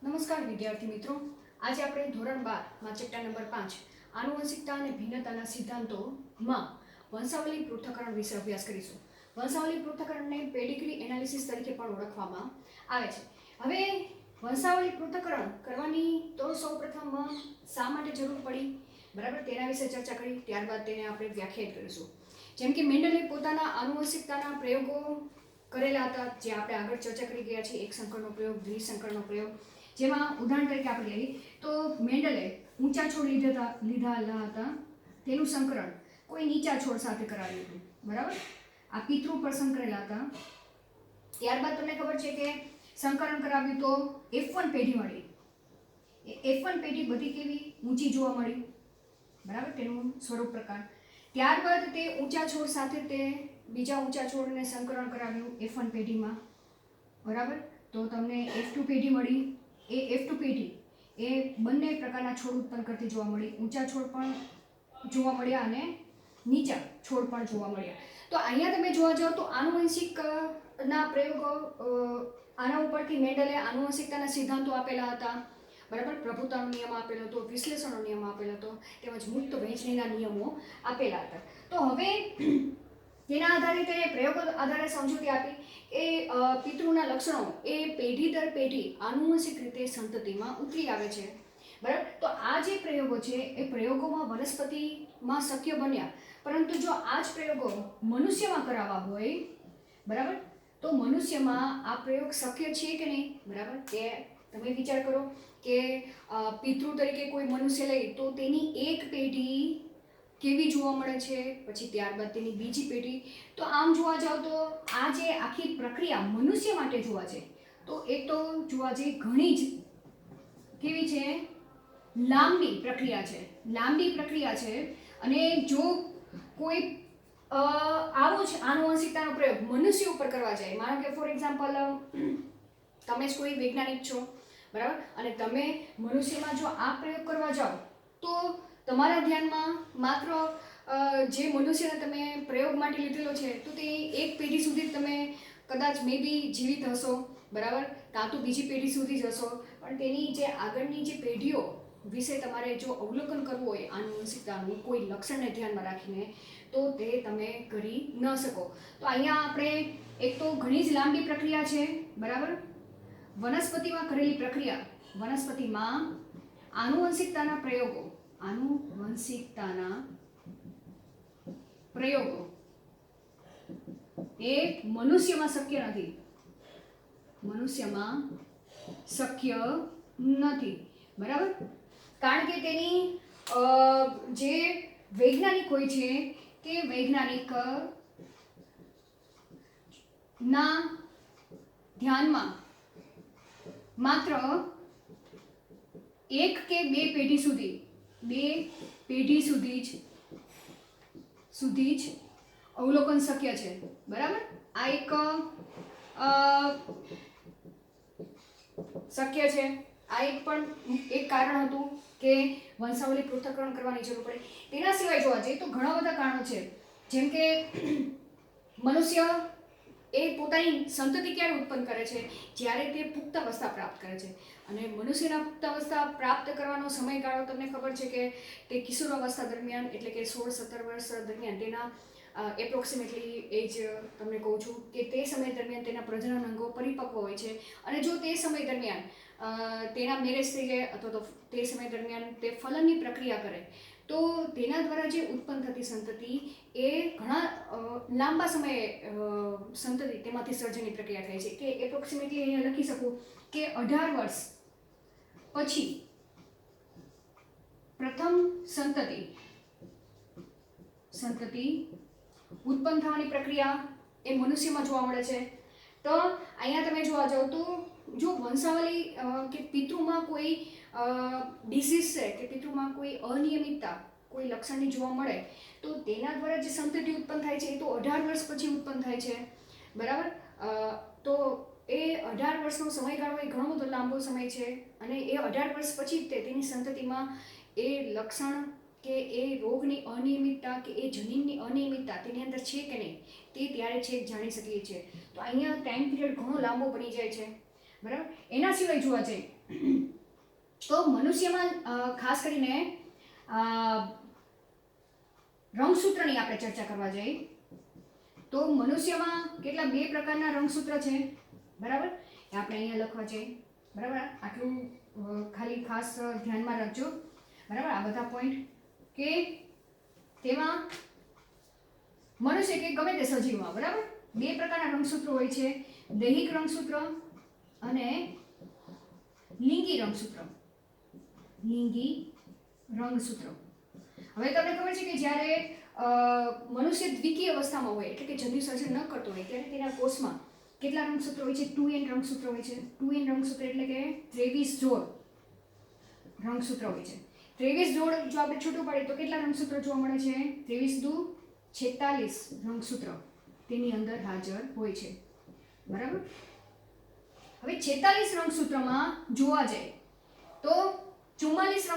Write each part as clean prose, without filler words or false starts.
નમસ્કાર વિદ્યાર્થી મિત્રો, આજે આપણે ધોરણ 12 માં ચેપ્ટર નંબર 5 આનુવંશિકતા અને ભિન્નતાના સિદ્ધાંતોમાં વંશાવલી પૃથ્થકરણ વિશે અભ્યાસ કરીશું. વંશાવલી પૃથ્થકરણને પેડિગ્રી એનાલિસિસ તરીકે પણ ઓળખવામાં આવે છે. હવે વંશાવલી પૃથ્થકરણ કરવાની તો સૌપ્રથમ શા માટે જરૂર પડી, બરાબર, તેના વિશે ચર્ચા કરી. ત્યારબાદ તેને આપણે વ્યાખ્યાયિત કરીશું. જેમ કે મેન્ડલે પોતાના આનુવંશિકતાના પ્રયોગો કરેલા હતા, જે આપણે આગળ ચર્ચા કરી ગયા છીએ. એક સંકરનો પ્રયોગ, દ્વિસંકરનો પ્રયોગ, જેમાં ઉદાહરણ તરીકે આપણે લઈએ તો મેન્ડલે ઊંચા છોડ લીધેલા હતા, તેનું સંકરણ કોઈ નીચા છોડ સાથે કરાવ્યું હતું, બરાબર. આ પિતૃ પર સંકરેલા હતા. ત્યારબાદ તમને ખબર છે કે સંકરણ કરાવ્યું તો F1 પેઢી મળી. F1 પેઢી બધી કેવી ઊંચી જોવા મળી, બરાબર, તેનું સ્વરૂપ પ્રકાર. ત્યારબાદ તે ઊંચા છોડ સાથે તે બીજા ઊંચા છોડને સંકરણ કરાવ્યું F1 પેઢીમાં, બરાબર. તો તમને F2 પેઢી મળી. એ F2 પેઢી એ બંને પ્રકારના છોડ ઉત્પન્ન કરતી જોવા મળી. ઊંચા છોડ પણ જોવા મળ્યા અને નીચા છોડ પણ જોવા મળ્યા. તો અહીંયા તમે જોવા જાઓ તો આનુવંશિકના પ્રયોગો, આના ઉપરથી મેન્ડલે આનુવંશિકતાના સિદ્ધાંતો આપેલા હતા, બરાબર. પ્રભુતાનો નિયમ આપેલો હતો, વિશ્લેષણનો નિયમ આપેલો હતો, તેમજ મુક્ત વહેંચણીના નિયમો આપેલા હતા. તો હવે તેના આધારે તે પ્રયોગો આધારે સમજૂતી આપી એ પિતૃના લક્ષણો એ પેઢી દર પેઢી આનુવંશિક રીતે સંતતિમાં ઉતરી આવે છે, બરાબર. તો આ જે પ્રયોગો છે એ પ્રયોગોમાં વનસ્પતિમાં શક્ય બન્યા, પરંતુ જો આ જ પ્રયોગો મનુષ્યમાં કરાવવા હોય, બરાબર, તો મનુષ્યમાં આ પ્રયોગ શક્ય છે કે નહીં, બરાબર. તે તમે વિચાર કરો કે પિતૃ તરીકે કોઈ મનુષ્ય લઈ તો તેની એક પેઢી કેવી જોવા મળે છે, પછી ત્યારબાદ તેની બીજી પેઢી. તો આમ જોવા જાવ તો આ જે આખી પ્રક્રિયા મનુષ્ય માટે જોવા છે તો એક તો જોવા જઈએ ઘણી જ કેવી છે, લાંબી પ્રક્રિયા છે. અને જો કોઈ આવો જ આનુવંશિકતાનો પ્રયોગ મનુષ્ય ઉપર કરવા જાય, માનો કે ફોર એક્ઝામ્પલ તમે જ કોઈ વૈજ્ઞાનિક છો, બરાબર, અને તમે મનુષ્યમાં જો આ પ્રયોગ કરવા જાઓ તો તમારા ધ્યાનમાં માત્ર જે મનુષ્યને તમે પ્રયોગ માટે લીધેલો છે તો તે એક પેઢી સુધી તમે કદાચ મે બી જીવિત હશો, બરાબર, કાં તો બીજી પેઢી સુધી જ હશો, પણ તેની જે આગળની જે પેઢીઓ વિશે તમારે જો અવલોકન કરવું હોય આનુવંશિકતાનું કોઈ લક્ષણને ધ્યાનમાં રાખીને, તો તે તમે કરી ન શકો. તો અહીંયા આપણે એક તો ઘણી જ લાંબી પ્રક્રિયા છે, બરાબર. વનસ્પતિમાં કરેલી પ્રક્રિયા, વનસ્પતિમાં આનુવંશિકતાના પ્રયોગો એ મનુષ્યમાં શક્ય નથી, બરાબર. કારણ કે તેની જે વૈજ્ઞાનિક હોય છે તે વૈજ્ઞાનિક ના ધ્યાનમાં માત્ર એક કે બે પેઢી સુધી જ અવલોકન શક્ય છે, બરાબર. આ એક શક્ય છે. આ એક કારણ હતું કે વંશાવલી પૃથ્થકરણ કરવાની જરૂર પડે. તેના સિવાય જોવા જઈએ તો ઘણા બધા કારણો છે. જેમ કે મનુષ્ય એ પોતાની સંતતિ ક્યારે ઉત્પન્ન કરે છે, જ્યારે તે પુખ્તાવસ્થા પ્રાપ્ત કરે છે. અને મનુષ્યના પુખ્તાવસ્થા પ્રાપ્ત કરવાનો સમયગાળો તમને ખબર છે કે તે કિશોરાવસ્થા દરમિયાન, એટલે કે 16-17 વર્ષ દરમિયાન તેના એપ્રોક્સિમેટલી એજ તમને કહું છું કે તે સમય દરમિયાન તેના પ્રજનન અંગો પરિપક્વ હોય છે. અને જો તે સમય દરમિયાન તેના મેરેજ થઈ જાય અથવા તો તે સમય દરમિયાન તે ફલનની પ્રક્રિયા કરે તો તેના દ્વારા જે ઉત્પન્ન થતી સંતતિ એ ઘણા લાંબા સમયે સંતતિ તેમાંથી સર્જનની પ્રક્રિયા થાય છે. કે એપ્રોક્સિમેટલી અહીંયા લખી શકું કે 18 વર્ષ પછી પ્રથમ સંતતિ ઉત્પન્ન થવાની પ્રક્રિયા એ મનુષ્યમાં જોવા મળે છે. તો અહીંયા તમે જોવા જાઓ તો જો વંશાવલી કે પિતૃમાં કોઈ ડિસીઝ છે કે પિતૃમાં કોઈ અનિયમિતતા, કોઈ લક્ષણની જોવા મળે તો તેના દ્વારા જે સંતતિ ઉત્પન્ન થાય છે એ તો 18 વર્ષ પછી ઉત્પન્ન થાય છે, બરાબર. તો એ 18 વર્ષનો સમયગાળો એ ઘણો બધો લાંબો સમય છે. અને એ 18 વર્ષ પછી જ તેની સંતતિમાં એ લક્ષણ કે એ રોગની અનિયમિતતા કે એ જનીનની અનિયમિતતા તેની અંદર છે કે નહીં તે ત્યારે છેક જાણી શકીએ છીએ. તો અહીંયા ટાઈમ પીરિયડ ઘણો લાંબો બની જાય છે, બરાબર. એના સિવાય જોવા જઈએ તો મનુષ્યમાં ખાસ કરીને રંગસૂત્રની આપણે ચર્ચા કરવા જઈએ તો મનુષ્યમાં કેટલા 2 પ્રકારના રંગસૂત્ર છે, બરાબર? એ આપણે અહીંયા લખવા જઈએ, બરાબર? આટલું ખાલી ખાસ ધ્યાનમાં રાખજો, બરાબર? આ બધા પોઈન્ટ કે તેમાં મનુષ્ય કે ગમે તે સજીવમાં, બરાબર, 2 પ્રકારના રંગસૂત્રો હોય છે, દૈહિક રંગસૂત્ર અને લિંગી રંગસૂત્ર. લિંગી રંગસૂત્ર. હવે તમને ખબર છે કે જ્યારે મનુષ્ય દ્વિકીય અવસ્થામાં હોય એટલે કે જન્યુસર્જન ન કરતો હોય ત્યારે તેના કોષમાં કેટલા રંગસૂત્રો હોય છે? 2n રંગસૂત્ર હોય છે. 2n રંગસૂત્ર એટલે કે 23 જોડ રંગસૂત્ર હોય છે. 23 જોડ જો આપણે છૂટું પાડીએ તો કેટલા રંગસૂત્ર જોવા મળે છે? 23 દુ 46 રંગસૂત્ર તેની અંદર હાજર હોય છે, બરાબર? હવે 46 રંગસૂત્રમાં જોવા જાય તો 44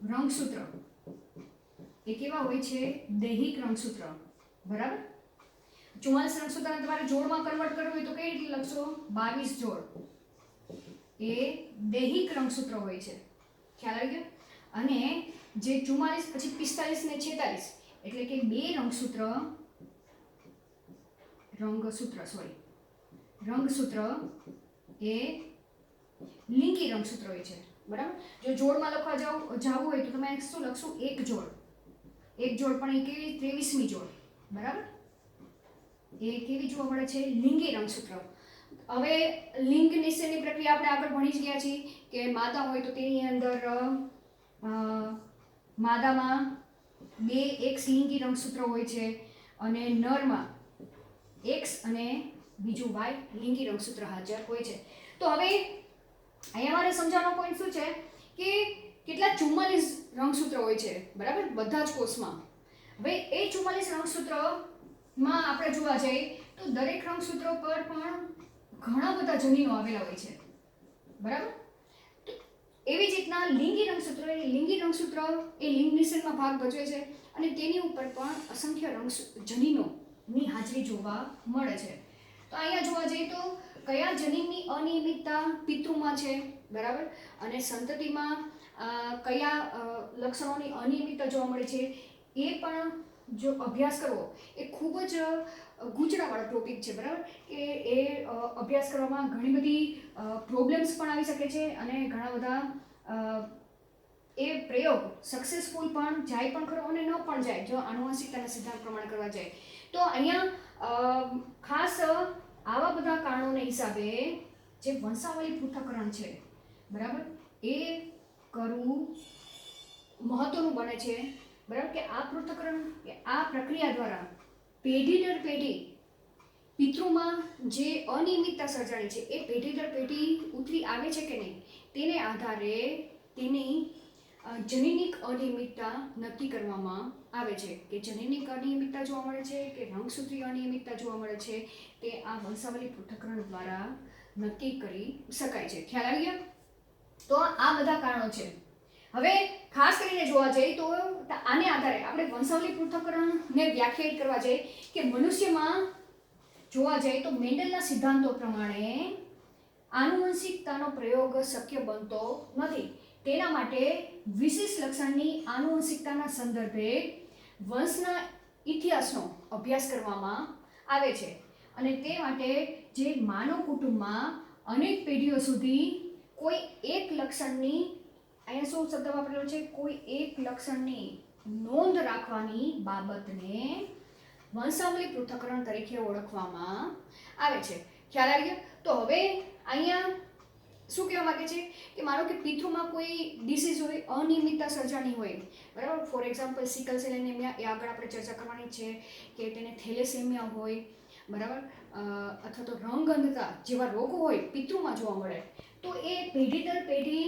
રંગસૂત્ર એ કેવા હોય છે? દૈહિક રંગસૂત્ર, બરાબર? 44 રંગસૂત્રને તમારે જોડમાં કન્વર્ટ કરવું હોય તો કઈ રીતે લખશો? 22 જોડ એ દૈહિક રંગસૂત્ર હોય છે. ખ્યાલ આવી ગયો? અને જે 44 પછી 45 ને 46 એટલે કે 2 રંગસૂત્ર એ લિંગી રંગસૂત્ર હોય છે, બરાબર? જો જોડમાં લખવા જાવું હોય તો તમે શું લખશો? એક જોડ પણ એ કેવી? 23મી જોડ, બરાબર? એ કેવી જોવા મળે છે? લિંગી રંગસૂત્ર. હવે લિંગ નિશ્ચયની પ્રક્રિયા આપણે આગળ ભણી જ ગયા છીએ કે માદા હોય તો તેની અંદર માદામાં 2 X લિંગી રંગસૂત્ર હોય છે અને નરમાં X અને બીજું Y લિંગી રંગસૂત્ર હાજર હોય છે. તો હવે અહીંયા મારે સમજાવવાનો પોઈન્ટ શું છે કે કેટલા 44 રંગસૂત્ર હોય છે, બરાબર? બધા જ કોષમાં. હવે એ 44 રંગસૂત્રમાં આપણે જોવા જઈએ તો દરેક રંગસૂત્ર પર પણ ઘણા બધા જનીનો આવેલા હોય છે, બરાબર? એવી જ રીતના લિંગી રંગસૂત્ર એ લિંગ નિષેધમાં ભાગ ભજવે છે અને તેની ઉપર પણ અસંખ્ય જનીનોની હાજરી જોવા મળે છે. તો અહીંયા જોવા જઈએ તો કયા જનીનની અનિયમિતતા પિતૃમાં છે, બરાબર? અને સંતતિમાં કયા લક્ષણોની અનિયમિતતા જોવા મળે છે એ પણ જો અભ્યાસ કરવો એ ખૂબ જ ગૂંચળાવાળો ટોપિક છે, બરાબર? કે એ અભ્યાસ કરવામાં ઘણી બધી પ્રોબ્લેમ્સ પણ આવી શકે છે અને ઘણા બધા એ પ્રયોગ સક્સેસફુલ પણ જાય પણ ખરો અને ન પણ જાય જો આનુવંશિકતાના સિદ્ધાંત પ્રમાણે કરવા જાય તો. અહીંયા ખાસ આવા બધા કારણોને હિસાબે જે વંશાવળી પૃથ્થકરણ છે, બરાબર, એ કરવું મહત્વનું બને છે, બરાબર? કે આ પૃથ્થકરણ આ પ્રક્રિયા દ્વારા પેઢી દર પેઢી પિતૃમાં જે અનિયમિતતા સર્જાણી છે એ પેઢી દર પેઢી ઉતરી આવે છે કે નહીં તેને આધારે તેની જનીનિક અનિયમિતતા નક્કી કરવામાં આવે છે કે જનીનિક અનિયમિતતા જોવા મળે છે કે રંગસૂત્રીય અનિયમિતતા જોવા મળે છે તે આ વંશાવળી પૃથ્થકરણ દ્વારા નક્કી કરી શકાય છે. ખ્યાલ આવી ગયો? તો આ બધા કારણો છે. હવે ખાસ કરીને જોવા જઈએ તો આને આધારે આપણે વંશાવળી પૃથ્થકરણને વ્યાખ્યાયિત કરવા જઈએ કે મનુષ્યમાં જોવા જઈએ તો મેન્ડલના સિદ્ધાંતો પ્રમાણે આનુવંશિકતાનો પ્રયોગ શક્ય બનતો નથી. તેના માટે વિશેષ લક્ષણની આનુવંશિકતાના સંદર્ભે વંશના ઇતિહાસનો અભ્યાસ કરવામાં આવે છે અને તે માટે જે માનવ કુટુંબમાં અનેક પેઢીઓ સુધી કોઈ એક લક્ષણની અહીંયા શું શબ્દ વાપરેલો છે? કોઈ એક લક્ષણની નોંધ રાખવાની બાબતને વંશાવળી પૃથ્થકરણ તરીકે ઓળખવામાં આવે છે. ખ્યાલ આવી ગયો? તો હવે અહીંયા શું કહેવા માંગે છે કે માનો કે પિતૃમાં કોઈ ડિસીઝ હોય, અનિયમિતતા સર્જાણી હોય, બરાબર? For example sickle cell anaemia, એ આગળ આપણે ચર્ચા કરવાની છે કે તેને થેલેસેમિયા હોય, બરાબર? અથવા તો રંગઅંધતા જેવા રોગો હોય પિતૃમાં જોવા મળે તો એ પેઢી દર પેઢી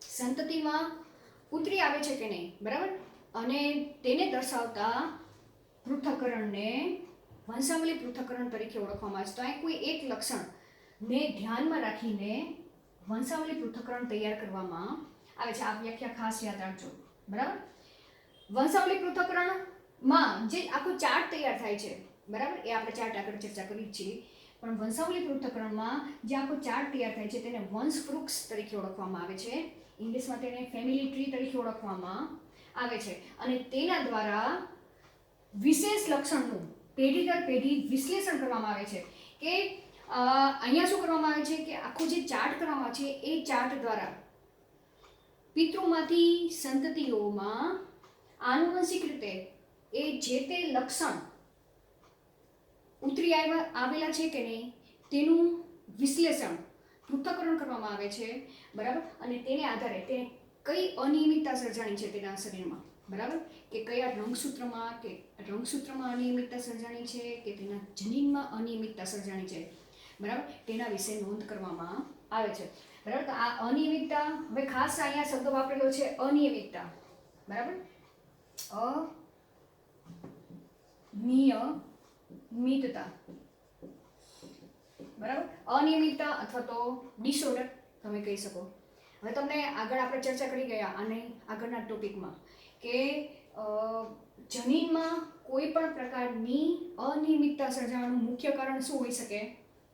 સંતતિમાં ઉતરી આવે છે કે નહીં, બરાબર? અને તેને દર્શાવતા પૃથ્થકરણને વંશાવળી પૃથ્થકરણ તરીકે ઓળખવામાં આવે છે. તો અહીં કોઈ એક લક્ષણને ધ્યાનમાં રાખીને વંશાવળી પૃથ્થકરણ તૈયાર કરવામાં આવે છે. આ વ્યાખ્યા ખાસ યાદ રાખજો, બરાબર? વંશાવળી પૃથ્થકરણમાં જે આખો ચાર્ટ તૈયાર થાય છે, બરાબર? એ આપણે ચાર્ટ આગળ ચર્ચા કરી છીએ. પણ વંશાવલી પૃથ્થકરણમાં જે આખો ચાર્ટ તૈયાર થાય છે તેને વંશવૃક્ષ તરીકે ઓળખવામાં આવે છે. ઇંગ્લિશમાં તેને ફેમિલી ટ્રી તરીકે ઓળખવામાં આવે છે. અને તેના દ્વારા વિશેષ લક્ષણનું પેઢી દર પેઢી વિશ્લેષણ કરવામાં આવે છે. કે અહીંયા શું કરવામાં આવે છે કે આખો જે ચાર્ટ કરવામાં છે એ ચાર્ટ દ્વારા પિતૃમાંથી સંતતિઓમાં આનુવંશિક રીતે એ જે તે લક્ષણ ઉતરી આવેલા છે કે નહીં તેનું વિશ્લેષણ પૃથ્થકરણ કરવામાં આવે છે, બરાબર. અને તેને આધારે તેને કઈ અનિયમિતતા સર્જાણી છે તેના શરીરમાં, બરાબર, કે કયા રંગસૂત્રમાં અનિયમિતતા સર્જાણી છે કે તેના જનીનમાં અનિયમિતતા સર્જાણી છે, બરાબર, તેના વિશે નોંધ કરવામાં આવે છે, બરાબર. તો આ અનિયમિતતા, હવે ખાસ અહીંયા શબ્દ વાપરેલો છે અનિયમિતતા, બરાબર. અનિયમિતતા, બરાબર, અનિયમિતતા અથવા તો ડિસઓર્ડર તમે કહી શકો. હવે તમને આગળ આપણે ચર્ચા કરી ગયા અને આગળના ટોપિકમાં કે જનીનમાં કોઈ પણ પ્રકારની અનિયમિતતા સર્જાવાનું મુખ્ય કારણ શું હોઈ શકે?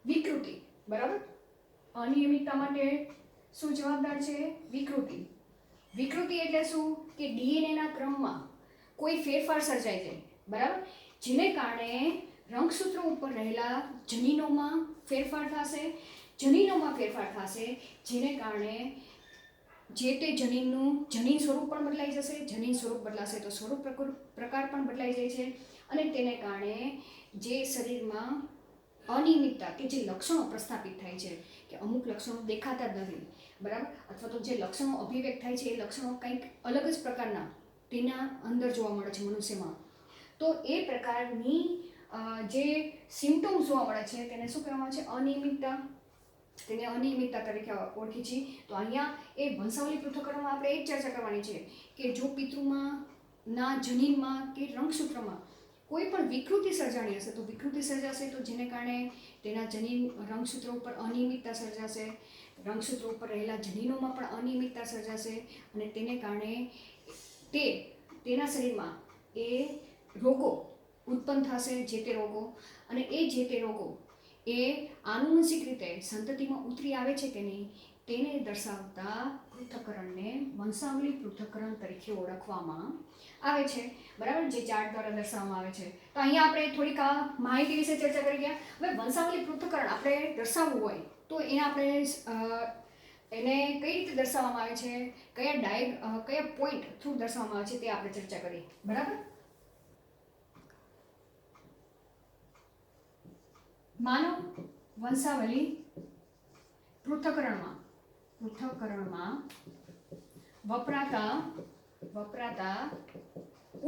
વિકૃતિ, બરાબર. અનિયમિતતા માટે શું જવાબદાર છે? વિકૃતિ. વિકૃતિ એટલે શું? કે ડીએનએના ક્રમમાં કોઈ ફેરફાર સર્જાય છે, બરાબર, જેને કારણે રંગસૂત્રો ઉપર રહેલા જનીનોમાં ફેરફાર થશે. જેને કારણે જે તે જનીનનું જનીન સ્વરૂપ પણ બદલાઈ જશે. જનીન સ્વરૂપ બદલાશે તો સ્વરૂપ પ્રકાર પણ બદલાઈ જાય છે. અને તેને કારણે જે શરીરમાં અનિયમિતતા કે જે લક્ષણો પ્રસ્થાપિત થાય છે કે અમુક લક્ષણો દેખાતા જ નથી, બરાબર, અથવા તો જે લક્ષણો અભિવ્યક્ત થાય છે એ લક્ષણો કંઈક અલગ જ પ્રકારના તેના અંદર જોવા મળે છે મનુષ્યમાં. તો એ પ્રકારની જે સિમ્ટમ્સ જોવા મળે છે તેને શું કહેવામાં આવે છે? અનિયમિતતા. તેને અનિયમિતતા તરીકે ઓળખી છે. તો અહીંયા એ વંશાવલી પૃથ્થકરણમાં આપણે એ જ ચર્ચા કરવાની છે કે જો પિતૃમાં ના જનીનમાં કે રંગસૂત્રમાં કોઈ પણ વિકૃતિ સર્જાણી હશે તો વિકૃતિ સર્જાશે તો જેને કારણે તેના જનીન રંગસૂત્રો ઉપર અનિયમિતતા સર્જાશે. રંગસૂત્રો ઉપર રહેલા જનીનોમાં પણ અનિયમિતતા સર્જાશે અને તેને કારણે તેના શરીરમાં એ રોગો ઉત્પન્ન થશે, જે તે રોગો. અને એ જે તે રોગો એ આનુવંશિક રીતે સંતતિમાં ઉતરી આવે છે કે નહીં તેને દર્શાવતા પૃથ્થકરણને વંશાવલી પૃથ્થકરણ તરીકે ઓળખવામાં આવે છે, બરાબર, જે ચાર્ટ દ્વારા દર્શાવવામાં આવે છે. તો અહીંયા આપણે થોડીક માહિતી વિશે ચર્ચા કરી ગયા. હવે વંશાવલી પૃથ્થકરણ આપણે દર્શાવવું હોય તો એને કઈ રીતે દર્શાવવામાં આવે છે, કયા પોઈન્ટ થ્રુ દર્શાવવામાં આવે છે તે આપણે ચર્ચા કરી, બરાબર. માનવ વંશાવલી પૃથ્થકરણમાં વપરાતા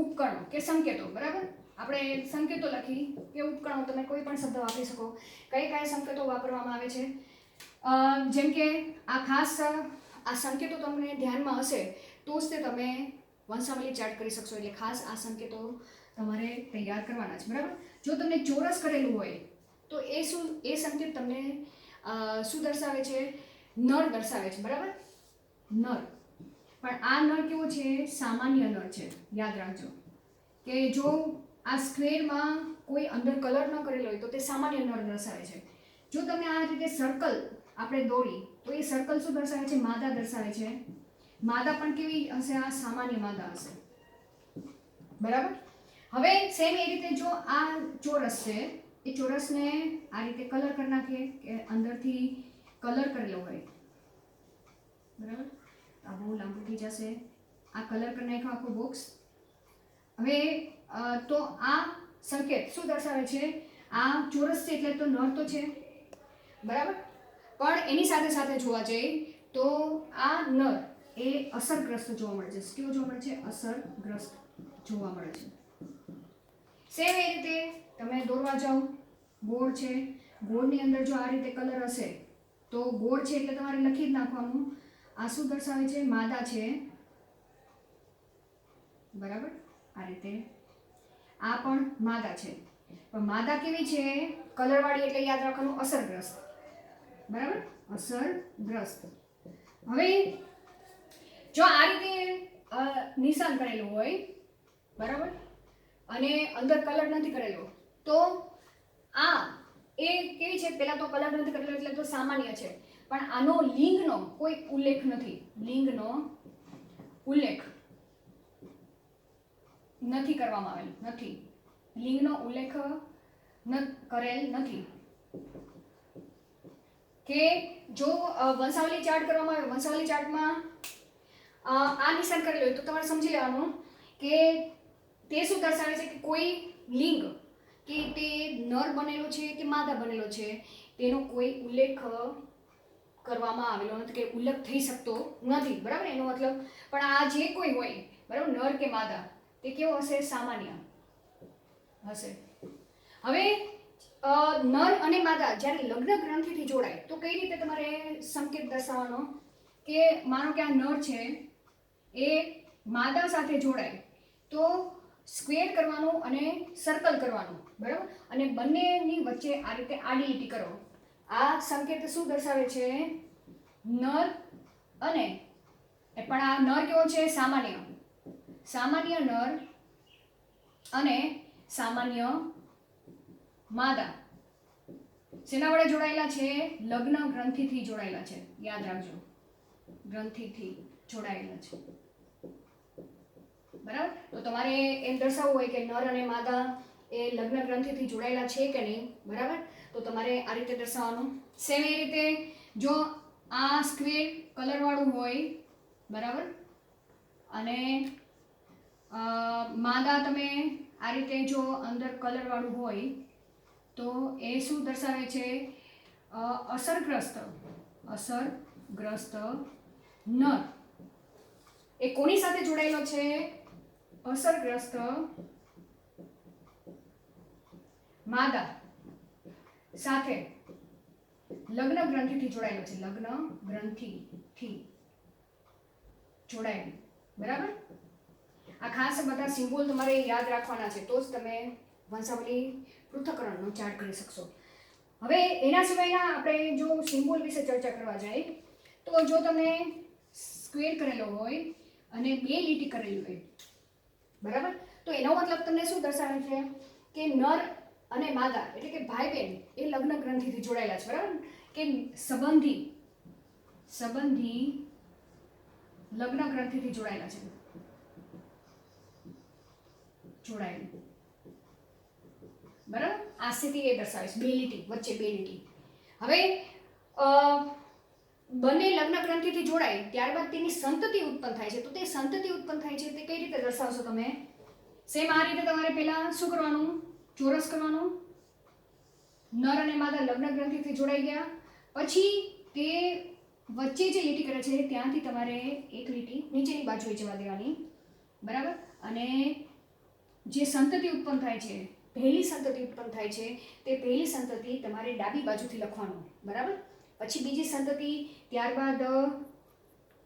ઉપકરણો કે સંકેતો, બરાબર. આપણે સંકેતો લખી કે ઉપકરણો, તમે કોઈ પણ શબ્દ વાપરી શકો. કયા સંકેતો વાપરવામાં આવે છે? જેમ કે આ ખાસ આ સંકેતો તમને ધ્યાનમાં હશે તો જ તે તમે વંશાવલી ચાર્ટ કરી શકશો. એટલે ખાસ આ સંકેતો તમારે તૈયાર કરવાના છે, બરાબર. જો તમને ચોરસ કરેલું હોય તો એ સંકેત તમને શું દર્શાવે છે? નર દર્શાવે છે, બરાબર, નર. પણ આ નર કેવો છે? સામાન્ય નર છે. યાદ રાખજો કે જો આ સ્ક્વેરમાં કોઈ અંદર કલર ન કરેલો હોય તો તે સામાન્ય નર દર્શાવે છે. જો તમે આ રીતે સર્કલ આપણે દોરી તો એ સર્કલ શું દર્શાવે છે? માદા દર્શાવે છે. માદા પણ કેવી હશે? આ સામાન્ય માદા હશે, બરાબર. હવે સેમ એ રીતે જો આ ચોરસ છે એ ચોરસને આ રીતે કલર કરી નાખીએ કે અંદરથી કલર કરેલો હોય, બરાબર. આ બહુ લાંબુ થઈ જશે. આ કલર કરી નાખ્યો આખો બોક્સ. હવે તો આ સંકેત શું દર્શાવે છે? આ ચોરસ છે એટલે તો નર તો છે, બરાબર. પણ એની સાથે સાથે જોવા જઈએ તો આ નર એ અસરગ્રસ્ત જોવા મળે છે. કેવો જોવા મળે છે? અસરગ્રસ્ત જોવા મળે છે. સેમ એ રીતે તમે દોરવા જાઓ, ગોળ છે, ગોળની અંદર જો આ રીતે કલર હશે તો ગોળ છે એટલે તમારે લખી જ નાખવાનું. આ શું દર્શાવે છે? માદા છે, બરાબર. આ રીતે આ પણ માદા છે, પણ માદા કેવી છે? કલરવાળી, એટલે યાદ રાખવાનું અસરગ્રસ્ત, બરાબર, અસરગ્રસ્ત. હવે જો આ રીતે નિશાન કરેલું હોય, બરાબર, અને અંદર કલર નથી કરેલો તો આ એ કેવી છે, પહેલા તો કલર ગ્રંથિ કરેલો એટલે તો સામાન્ય છે, પણ આનો લિંગનો કોઈ ઉલ્લેખ નથી, લિંગનો ઉલ્લેખ નથી કરવામાં આવેલ, નથી, લિંગનો ઉલ્લેખ કરેલ નથી. કે જો વંશાવલી ચાર્ટ કરવામાં આવે, વંશાવલી ચાર્ટમાં આ નિશાન કરેલું હોય તો તમારે સમજી લેવાનું કે તે શું દર્શાવે છે કે કોઈ લિંગ કે તે નર બનેલો છે કે માદા બનેલો છે તેનો કોઈ ઉલ્લેખ કરવામાં આવેલો નથી, કે ઉલ્લેખ થઈ શકતો નથી, બરાબર. એનો મતલબ પણ આ જે કોઈ હોય, બરાબર, નર કે માદા, તે કેવો હશે, સામાન્ય હશે. હવે નર અને માદા જ્યારે લગ્ન ગ્રંથિથી જોડાય તો કઈ રીતે તમારે સંકેત દર્શાવવાનો, કે માનો કે આ નર છે એ માદા સાથે જોડાય તો સ્ક્વેર કરવાનું અને સર્કલ કરવાનું, બરાબર, અને બંનેની વચ્ચે આ રીતે આડી લીટી કરો. આ સંકેત શું દર્શાવે છે, નર અને, પણ આ નર કેવો છે, સામાન્ય, સામાન્ય નર અને સામાન્ય માદા શેના વડે જોડાયેલા છે, લગ્ન ગ્રંથિથી જોડાયેલા છે, યાદ રાખજો, ગ્રંથિથી જોડાયેલા છે, બરાબર. તો તમારે એમ દર્શાવવું હોય કે નર અને માદા એ લગ્ન ગ્રંથિથી જોડાયેલા છે કે નહીં, બરાબર, તો તમારે આ રીતે દર્શાવવાનું. સેમ એ રીતે જો આ સ્ક્વેર કલર વાળું હોય, બરાબર, અને માદા તમે આ રીતે જો અંદર કલર વાળું હોય તો એ શું દર્શાવે છે, અસરગ્રસ્ત નર એ કોની સાથે જોડાયેલો છે, અસરગ્રસ્ત માદા સાથે લગ્ન ગ્રંથિથી જોડાયેલો છે, લગ્ન ગ્રંથિથી જોડાયેલો, બરાબર. આ ખાસ બધા સિમ્બોલ તમારે યાદ રાખવાના છે, તો જ તમે વંશાવલી પૃથ્થકરણનો ચાર્ટ કરી શકશો. હવે એના સિવાયના આપણે જો સિમ્બોલ વિશે ચર્ચા કરવા જાય તો જો તમે સ્ક્વેર કરેલો હોય અને બે લીટી કરેલી હોય, બરાબર, તો એનો મતલબ તમને શું દર્શાવે છે કે નર અને માદા એટલે કે ભાઈ બહેન એ લગ્ન ગ્રંથિથી જોડાયેલા છે, બરાબર, કે સંબંધી લગ્ન ગ્રંથિથી જોડાયેલા છે, જોડાયેલું, બરાબર. આ સ્થિતિ એ દર્શાવે છે, બે લીટી વચ્ચે બે લીટી. હવે બંને લગ્ન ગ્રંથિથી જોડાય ત્યારબાદ તેની સંતતિ ઉત્પન્ન થાય છે, તો તે સંતતિ ઉત્પન્ન થાય છે તે કઈ રીતે દર્શાવશો તમે, સેમ આ રીતે તમારે પહેલા શું કરવાનું, ચોરસ કરવાનું, નર અને માદા લગ્ન ગ્રંથિથી જોડાઈ ગયા પછી તે વચ્ચે જે લીટી કરે છે ત્યાંથી તમારે એક લીટી નીચેની બાજુએ જવા દેવાની, બરાબર, અને જે સંતતિ ઉત્પન્ન થાય છે, પહેલી સંતતિ ઉત્પન્ન થાય છે તે પહેલી સંતતિ તમારે ડાબી બાજુથી લખવાનું, બરાબર, પછી બીજી સંતતિ, ત્યારબાદ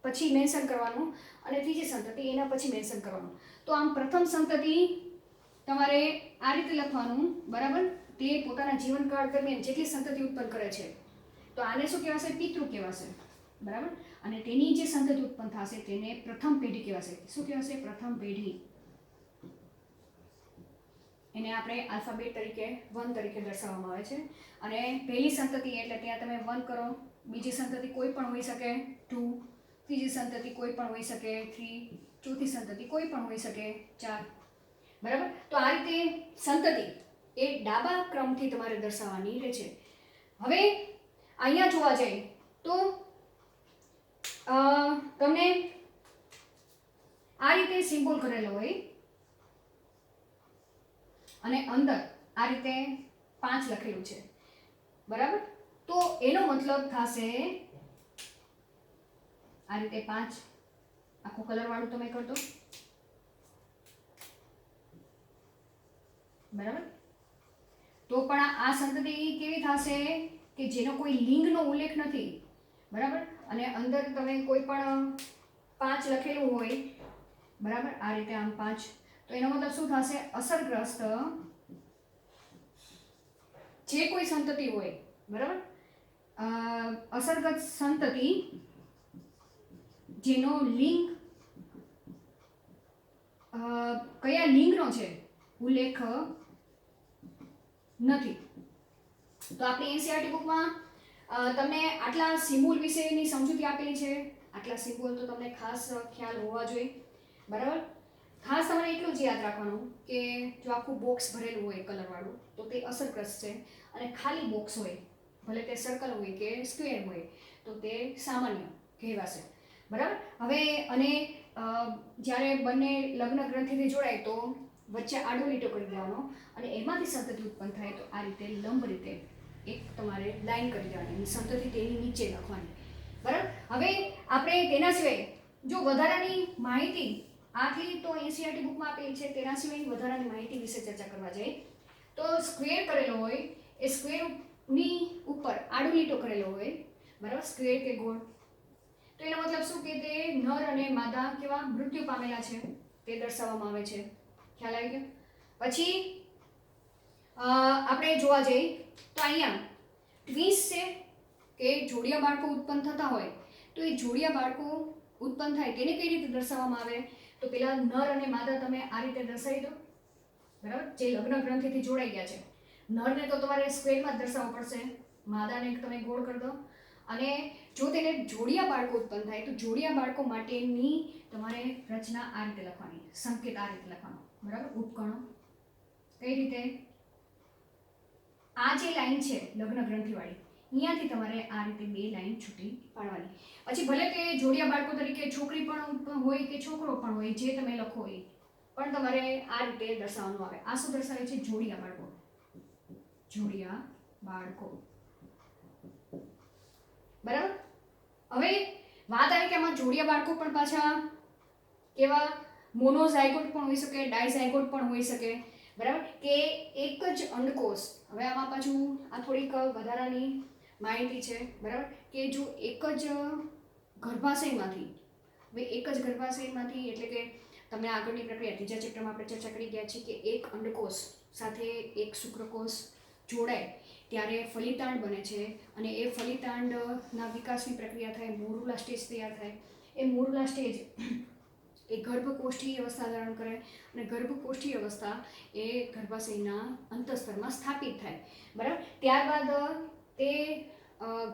પછી મેન્શન કરવાનું, અને ત્રીજી સંતતિ એના પછી મેન્શન કરવાનું. તો આમ પ્રથમ સંતતિ તમારે આ રીતે લખવાનું, બરાબર, તે પોતાના જીવનકાળ દરમિયાન જેટલી સંતતિ ઉત્પન્ન કરે છે તો આને શું કહેવાશે, પિતૃ કહેવાશે, બરાબર, અને તેની જે સંતતિ ઉત્પન્ન થશે તેને પ્રથમ પેઢી કહેવાશે. શું કહેવાશે, પ્રથમ પેઢી. એને આપણે આલ્ફાબેટ તરીકે 1 તરીકે દર્શાવવામાં આવે છે, અને પહેલી સંતતિ એટલે ત્યાં તમે 1 કરો, બીજી સંતતિ કોઈ પણ હોઈ શકે 2, ત્રીજી સંતતિ કોઈ પણ હોઈ શકે 3, ચોથી સંતતિ કોઈ પણ હોઈ શકે 4, બરાબર. તો આ રીતે સંતતિ એ ડાબા ક્રમથી તમારે દર્શાવવાની રહે છે. હવે અહીંયા જોવા જાય તો તમને આ રીતે સિમ્બોલ કરેલો હોય અને અંદર આ રીતે 5 લખેલું છે, બરાબર, તો એનો મતલબ થશે આ રીતે 5 આખું કલર વાળું તમે કરતો, બરાબર. તો પણ આ સંતતિ કેવી થશે કે જેનો કોઈ લિંગનો ઉલ્લેખ નથી, બરાબર, અને અંદર તમે કોઈ પણ 5 લખેલું હોય, બરાબર, આ રીતે આમ 5, તો એનો મતલબ શું થશે, અસરગ્રસ્ત જે કોઈ સંતતિ હોય, બરાબર, અસરગ્રસ્ત સંતતિ જેનો લિંગ કયા લિંગનો છે ઉલ્લેખ નથી, તો આપણી એનસીઆરટી બુકમાં તમને આટલા સિમ્બોલ વિશેની સમજૂતી આપેલી છે. આટલા સિમ્બોલ તો તમને ખાસ ખ્યાલ હોવા જોઈએ, બરાબર. ખાસ તમારે એટલું જ યાદ રાખવાનું કે જો આખું બોક્સ ભરેલું હોય કલરવાળું તો તે અસરગ્રસ્ત છે, અને ખાલી બોક્સ હોય ભલે તે સર્કલ હોય કે સ્ક્વેર હોય તો તે સામાન્ય કહેવાશે, બરાબર. હવે અને જ્યારે બંને લગ્ન ગ્રંથિથી જોડાય તો વચ્ચે આડો લીટો કરી દેવાનો, અને એમાંથી સંતતિ ઉત્પન્ન થાય તો આ રીતે લંબ રીતે એક તમારે લાઈન કરી દેવાની, સંતતિ તેની નીચે લખવાની, બરાબર. હવે આપણે તેના સિવાય જો વધારાની માહિતી આથી તો એનસીઆરટી બુકમાં આપેલી છે, તેના સિવાયની વધારાની માહિતી વિશે ચર્ચા કરવા જઈએ તો સ્ક્વેર કરેલો હોય એ સ્ક્વેરની ઉપર આડો લીટો કરેલો હોય, બરાબર, સ્ક્વેર કે ગોળ, તો એનો મતલબ શું કે તે નર અને માદા કેવા મૃત્યુ પામેલા છે તે દર્શાવવામાં આવે છે. ખ્યાલ આવી ગયો. પછી આપણે જોવા જઈએ તો અહીંયા ટ્વિન્સ છે કે જોડિયા બાળકો ઉત્પન્ન થતા હોય તો એ જોડિયા બાળકો ઉત્પન્ન થાય તેને કઈ રીતે દર્શાવવામાં આવે તો પેલા નર અને માદા તમે આ રીતે દર્શાવી દો, બરાબર, જે લગ્ન ગ્રંથિથી જોડાઈ ગયા છે. નરને તો તમારે સ્ક્વેરમાં જ દર્શાવવો પડશે, માદાને તમે ગોળ કરી દો, અને જો તેને જોડિયા બાળકો ઉત્પન્ન થાય તો જોડિયા બાળકો માટેની તમારે રચના આ રીતે લખવાની, સંકેત આ રીતે લખવાનો, બરાબર. ઉપકણો કઈ રીતે, આ જે લાઈન છે લગ્ન ગ્રંથિવાળી અહીંયાથી તમારે આ રીતે બે લાઈન છૂટી પાડવાની. પછી ભલે તે જોડિયા બાળકો તરીકે છોકરી પણ હોય કે છોકરો પણ હોય, જે તમે લખો એ પણ તમારે આ રીતે દર્શાવવાનું આવે. આ શું દર્શાવે છે? જોડિયા બાળકો, જોડિયા બાળકો, બરાબર. હવે વાત આવી કે આમાં જોડિયા બાળકો પણ પાછા કેવા મોનોઝાયગોટ પણ હોઈ શકે, ડાયઝાયગોટ પણ હોઈ શકે, બરાબર, કે એક જ અંડકોષ. હવે આમાં પાછું આ થોડીક વધારાની માહિતી છે, બરાબર, કે જો એક જ ગર્ભાશયમાંથી, હવે એક જ ગર્ભાશયમાંથી એટલે કે તમને આગળની પ્રક્રિયા ત્રીજા ચેપ્ટરમાં આપણે ચર્ચા કરી ગયા છીએ કે એક અંડકોષ સાથે એક શુક્રકોષ જોડાય ત્યારે ફલિતાંડ બને છે, અને એ ફલિતાંડના વિકાસની પ્રક્રિયા થાય, મોરુલા સ્ટેજ તૈયાર થાય. એ મોરુલા સ્ટેજ એ ગર્ભકોષ્ઠીય અવસ્થા ધારણ કરે, અને ગર્ભકોષ્ઠીય અવસ્થા એ ગર્ભાશયના અંતઃસ્તરમાં સ્થાપિત થાય, બરાબર. ત્યારબાદ તે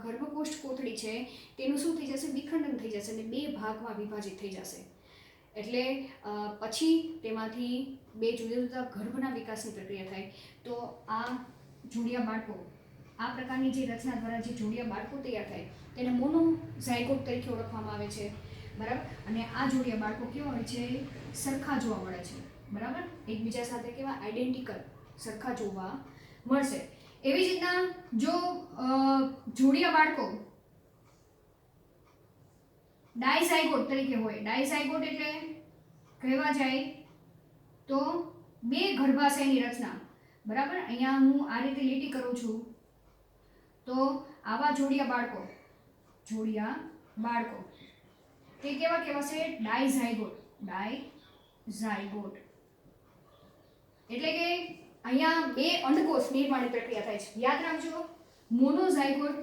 ગર્ભકોષ્ઠ કોથળી છે તેનું શું થઈ જશે? વિખંડન થઈ જશે અને બે ભાગમાં વિભાજિત થઈ જશે. એટલે પછી તેમાંથી બે જુદા જુદા ગર્ભના વિકાસની પ્રક્રિયા થાય. તો આ જોડિયા બાળકો, આ પ્રકારની જે રચના દ્વારા જે જોડિયા બાળકો તૈયાર થાય તેને મોનોઝાયગોટ તરીકે ઓળખવામાં આવે છે, બરાબર. અને આ જોડિયા બાળકો કેવા હોય છે? સરખા જોવા મળે છે, બરાબર, એકબીજા સાથે કેવા આઈડેન્ટિકલ સરખા જોવા મળશે. એવી જ રીતના જો જોડિયા બાળકો ડાયઝાયગોટ તરીકે હોય, ડાયઝાયગોટ એટલે કહેવા જાય તો બે ગર્ભાશયની રચના, બરાબર. અહીંયા હું આ રીતે લીટી કરું છું તો આવા જોડિયા બાળકો, જોડિયા બાળકો તે કેવા કહેવાશે? ડાયઝાયગોટ, ડાયઝાયગોટ એટલે કે અહીંયા બે અંડકોષ નિર્માણની પ્રક્રિયા થાય છે. યાદ રાખજો, મોનોઝાયગોટ,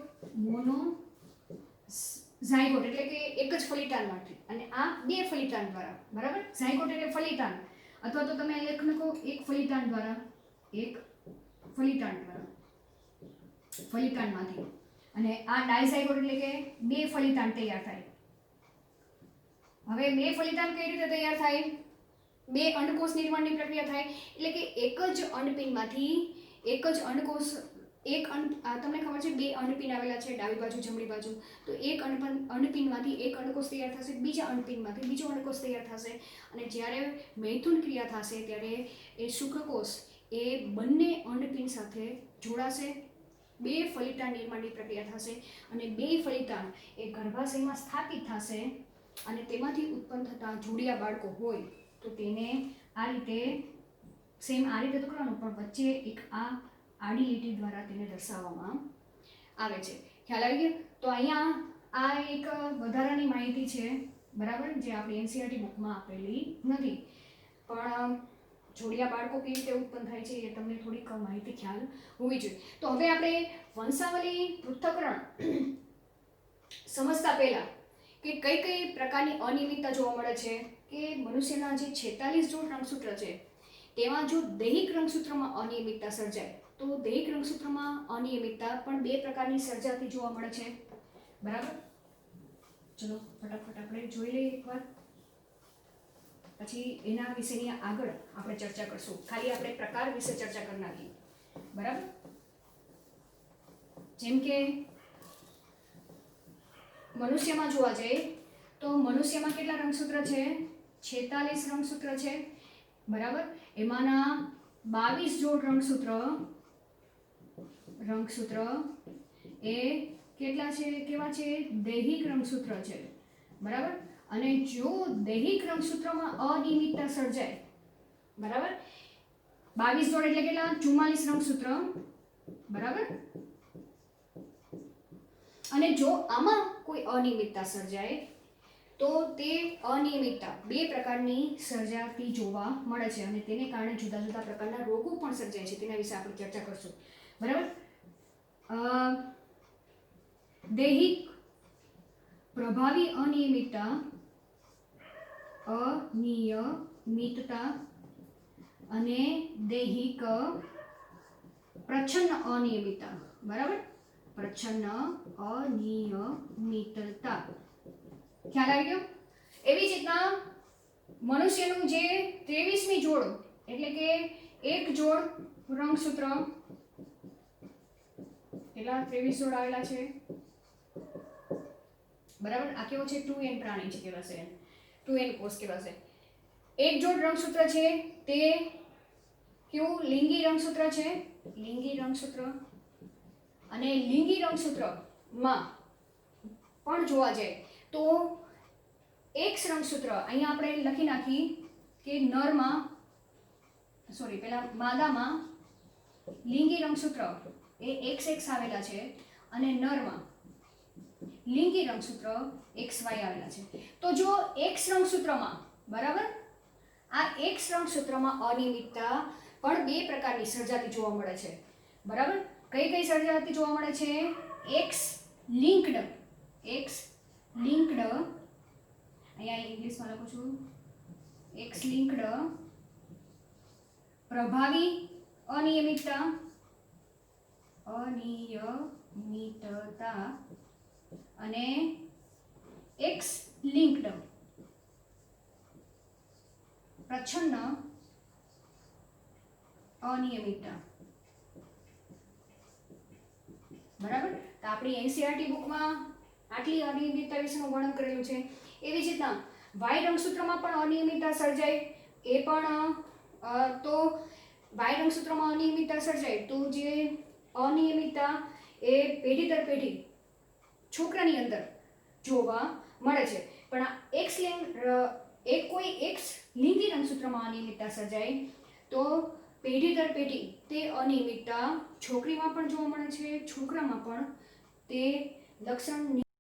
મોનોઝાયગોટ એટલે કે એક જ ફલિતાંડમાંથી, અને આ બે ફલિતાંડ દ્વારા, બરાબર. ઝાયગોટ એટલે ફલિતાંડ, અથવા તો તમે લખો એક ફલિતાંડ દ્વારા, એક ફલિતાંડ દ્વારા, ફલિતાંડમાંથી, અને આ ડાયઝાયગોટ એટલે કે બે ફલિતાંડ તૈયાર થાય. હવે બે ફલિતાંડ કઈ રીતે તૈયાર થાય? બે અંડકોષ નિર્માણની પ્રક્રિયા થાય, એટલે કે એક જ અંડપીંડમાંથી એક જ અંડકોષ, એક તમને ખબર છે બે અંડપીંડ આવેલા છે ડાબી બાજુ જમણી બાજુ, તો એક અંડપીંડમાંથી એક અંડકોષ તૈયાર થશે, બીજા અંડપીંડમાંથી બીજો અંડકોષ તૈયાર થશે, અને જ્યારે મૈથુન ક્રિયા થશે ત્યારે એ શુક્રકોષ એ બંને અંડપીંડ સાથે જોડાશે, બે ફલિતાંડ નિર્માણની પ્રક્રિયા થશે, અને બે ફલિતાંડ એ ગર્ભાશયમાં સ્થાપિત થશે, અને તેમાંથી ઉત્પન્ન થતા જોડિયા બાળકો હોય તો તેને આ રીતે સેમ આ રીતે તો કરવાનું, પણ વચ્ચે એક આ આડી લીટી દ્વારા તેને દર્શાવવામાં આવે છે. ખ્યાલ આવી ગયો? તો અહીંયા આ એક વધારાની માહિતી છે, બરાબર, જે આપણી એનસીઆરટી બુકમાં આપેલી નથી, પણ જોડિયા બાળકો કેવી રીતે ઉત્પન્ન થાય છે એ તમને થોડીક માહિતી ખ્યાલ હોવી જોઈએ. તો હવે આપણે વંશાવલી પૃથ્થકરણ સમજતા પહેલા કે કઈ કઈ પ્રકારની અનિયમિતતા જોવા મળે છે, કે મનુષ્યના જે 46 જોડ રંગસૂત્ર છે તેમાં જો દૈહિક રંગસૂત્રમાં અનિયમિતતા સર્જાય તો દૈહિક રંગસૂત્રમાં અનિયમિતતા પણ બે પ્રકારની સર્જાતી જોવા મળે છે. બરાબર, ચલો ફટાફટ આપણે જોઈ લઈએ એકવાર, પછી એના વિશેની આગળ આપણે ચર્ચા કરશું. ખાલી આપણે પ્રકાર વિશે ચર્ચા કરનારી. બરાબર, જેમ કે મનુષ્યમાં જોવા જઈએ તો મનુષ્યમાં કેટલા રંગસૂત્ર છે? 46 રંગસૂત્ર છે. બરાબર, એમાંના 22 જોડ રંગસૂત્ર એ કેટલા છે? કેવા છે? દૈહિક રંગસૂત્ર છે. બરાબર, અને જો દૈહિક રંગસૂત્રમાં અનિયમિતતા સર્જાય, બરાબર, 22 જોડ એટલે કેટલા? 44 રંગસૂત્ર. બરાબર, અને જો આમાં કોઈ અનિયમિતતા સર્જાય તો તે અનિયમિતતા બે પ્રકારની સર્જાતી જોવા મળે છે અને તેને કારણે જુદા જુદા પ્રકારના રોગો પણ સર્જાય છે. તેના વિશે આપણે ચર્ચા કરશું. બરાબર, દૈહિક પ્રભાવી અનિયમિતતા અને દૈહિક પ્રચ્છન્ન અનિયમિતતા. બરાબર, પ્રચ્છન્ન અનિયમિતતા ખ્યાલ આવી ગયો? એવી જ રીતના મનુષ્યનું જે 23મી જોડ એટલે કે એક જોડ રંગસૂત્ર, કેટલા? 23 જોડ આવેલા છે. બરાબર, આ કેવો છે? 2N પ્રાણી છે, કહેવાશે 2N કોષ કહેવાશે. એક જોડ રંગસૂત્ર છે તે કેવું? લિંગી રંગસૂત્ર છે. લિંગી રંગસૂત્ર. અને લિંગી રંગસૂત્રમાં પણ જોવા જાય તો X રંગસૂત્ર, અહીંયા આપણે લખી નાખી કે નરમાં, સોરી, પેલા માદામાં લિંગી રંગસૂત્ર એ XX આવેલા છે અને નરમાં લિંગી રંગસૂત્ર XY આવેલા છે. તો જો X રંગસૂત્રમાં, બરાબર, આ X રંગસૂત્રમાં અનિયમિતતા પણ બે પ્રકારની સર્જાતી જોવા મળે છે. બરાબર, કઈ કઈ સર્જાતી જોવા મળે છે? X લિંક્ડ, અહીંયા ઇંગ્લિશમાં લખું છું, X લિંક્ડ પ્રભાવી અનિયમિતતા અને X લિંક્ડ પ્રચ્છન્ન અનિયમિતતા. બરાબર, તો આપણી NCERT બુકમાં આટલી અનિયમિતતા વિશેનું વર્ણન કરેલું છે. એવી જ રીતના Y રંગસૂત્રમાં પણ અનિયમિતતા સર્જાય, એ પણ તો Y રંગસૂત્રમાં અનિયમિતતા સર્જાય તો જે અનિયમિતતા એ પેઢી દર પેઢી છોકરાની અંદર જોવા મળે છે. પણ કોઈ X લિંગી રંગસૂત્રમાં અનિયમિતતા સર્જાય તો પેઢી દર પેઢી તે અનિયમિતતા છોકરીમાં પણ જોવા મળે છે, છોકરામાં પણ તે લક્ષણ